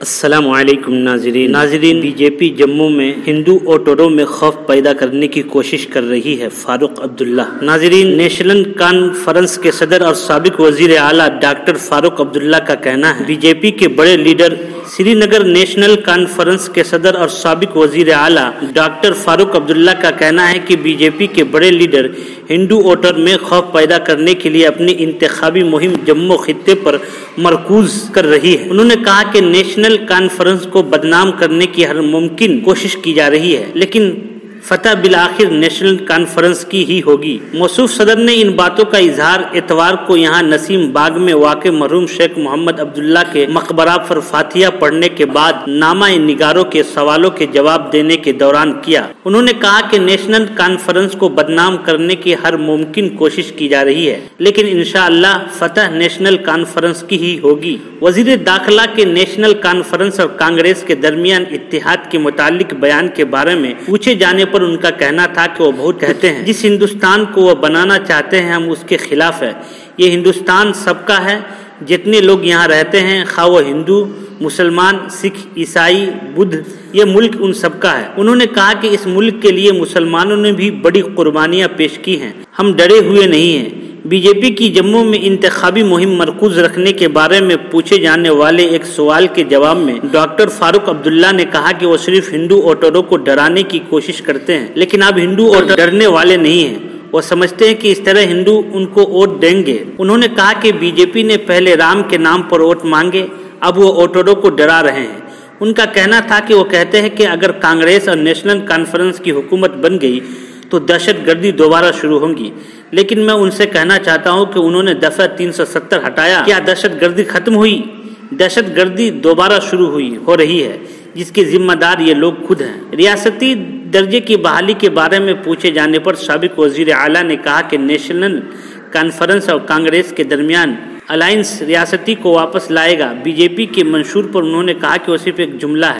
السلام علیکم ناظرین بی جے پی جموں میں ہندو ووٹروں میں خوف پیدا کرنے کی کوشش کر رہی ہے فاروق عبداللہ۔ ناظرین، نیشنل کانفرنس کے صدر اور سابق وزیر اعلیٰ ڈاکٹر فاروق عبداللہ کا کہنا ہے، بی جے پی کے بڑے لیڈر سری نگر نیشنل کانفرنس کے صدر اور سابق وزیر اعلیٰ ڈاکٹر فاروق عبداللہ کا کہنا ہے کہ بی جے پی کے بڑے لیڈر ہندو ووٹر میں خوف پیدا کرنے کے لیے اپنی انتخابی مہم جموں خطے پر مرکوز کر رہی ہے۔ انہوں نے کہا کہ نیشنل کانفرنس کو بدنام کرنے کی ہر ممکن کوشش کی جا رہی ہے، لیکن فتح بالآخر نیشنل کانفرنس کی ہی ہوگی۔ موصوف صدر نے ان باتوں کا اظہار اتوار کو یہاں نسیم باغ میں واقع مرحوم شیخ محمد عبداللہ کے مقبرہ پر فاتحہ پڑھنے کے بعد نامہ نگاروں کے سوالوں کے جواب دینے کے دوران کیا۔ انہوں نے کہا کہ نیشنل کانفرنس کو بدنام کرنے کی ہر ممکن کوشش کی جا رہی ہے، لیکن انشاءاللہ فتح نیشنل کانفرنس کی ہی ہوگی۔ وزیر داخلہ کے نیشنل کانفرنس اور کانگریس کے درمیان اتحاد کے متعلق بیان کے بارے میں پوچھے جانے پر ان کا کہنا تھا کہ وہ بہت کہتے ہیں، جس ہندوستان کو وہ بنانا چاہتے ہیں ہم اس کے خلاف ہے۔ یہ ہندوستان سب کا ہے، جتنے لوگ یہاں رہتے ہیں، خواہ وہ ہندو، مسلمان، سکھ، عیسائی، بدھ، یہ ملک ان سب کا ہے۔ انہوں نے کہا کہ اس ملک کے لیے مسلمانوں نے بھی بڑی قربانیاں پیش کی ہیں، ہم ڈرے ہوئے نہیں ہیں۔ بی جے پی کی جموں میں انتخابی مہم مرکوز رکھنے کے بارے میں پوچھے جانے والے ایک سوال کے جواب میں ڈاکٹر فاروق عبداللہ نے کہا کہ وہ صرف ہندو ووٹروں کو ڈرانے کی کوشش کرتے ہیں، لیکن اب ہندو ووٹر ڈرنے والے نہیں ہیں، وہ سمجھتے ہیں کہ اس طرح ہندو ان کو ووٹ دیں گے۔ انہوں نے کہا کہ بی جے پی نے پہلے رام کے نام پر ووٹ مانگے، اب وہ ووٹروں کو ڈرا رہے ہیں۔ ان کا کہنا تھا کہ وہ کہتے ہیں کہ اگر کانگریس اور نیشنل کانفرنس کی حکومت بن گئی تو دہشت گردی دوبارہ شروع ہوگی، لیکن میں ان سے کہنا چاہتا ہوں کہ انہوں نے دفعہ 370 ہٹایا، کیا دہشت گردی ختم ہوئی؟ دہشت گردی دوبارہ شروع ہو رہی ہے، جس کے ذمہ دار یہ لوگ خود ہیں۔ ریاستی درجے کی بحالی کے بارے میں پوچھے جانے پر سابق وزیر اعلیٰ نے کہا کہ نیشنل کانفرنس اور کانگریس کے درمیان الائنس ریاستی کو واپس لائے گا۔ بی جے پی کے منشور پر انہوں نے کہا کہ وہ صرف ایک جملہ ہے۔